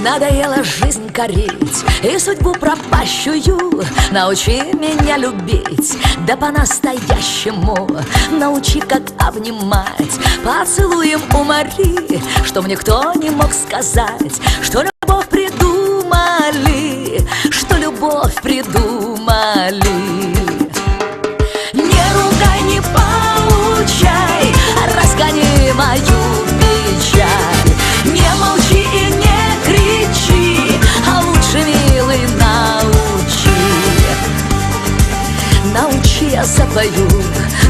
Надоело жизнь корить и судьбу пропащую. Научи меня любить, да по-настоящему. Научи, как обнимать, поцелуем умори, чтоб никто не мог сказать, что любовь придумали, что любовь придумали. Не ругай, не поучай, разгони мою печаль. Не молчи и не кричи, а лучше, милый, научи. Научи, я запою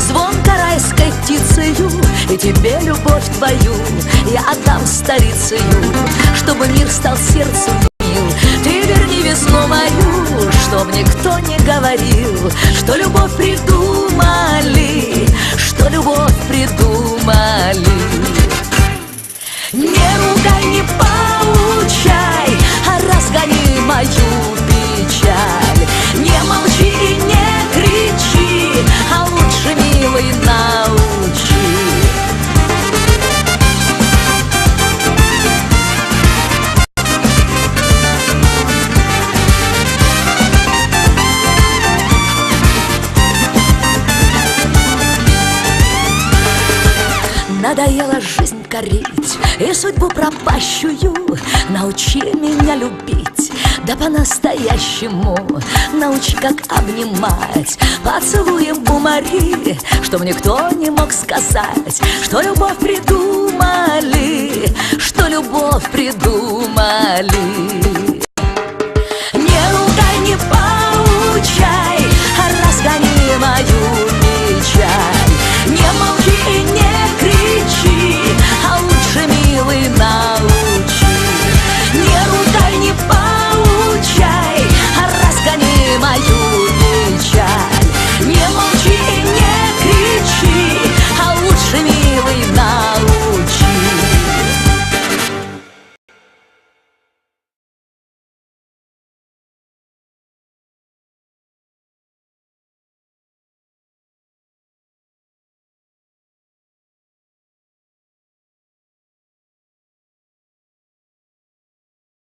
звонко райской птицею, и тебе любовь твою я отдам старицею, чтобы мир стал сердцу мил. Ты верни весну мою, чтоб никто не говорил, что любовь придумали, что любовь придумали. Не ругай, не поучай, а разгони мою печаль. Не молчи и не кричи, а лучше, милый, научи. Надоело жизнь корить и судьбу пропащую. Научи меня любить, да по-настоящему. Научи, как обнимать, поцелуем умори, чтоб никто не мог сказать, что любовь придумали, что любовь придумали.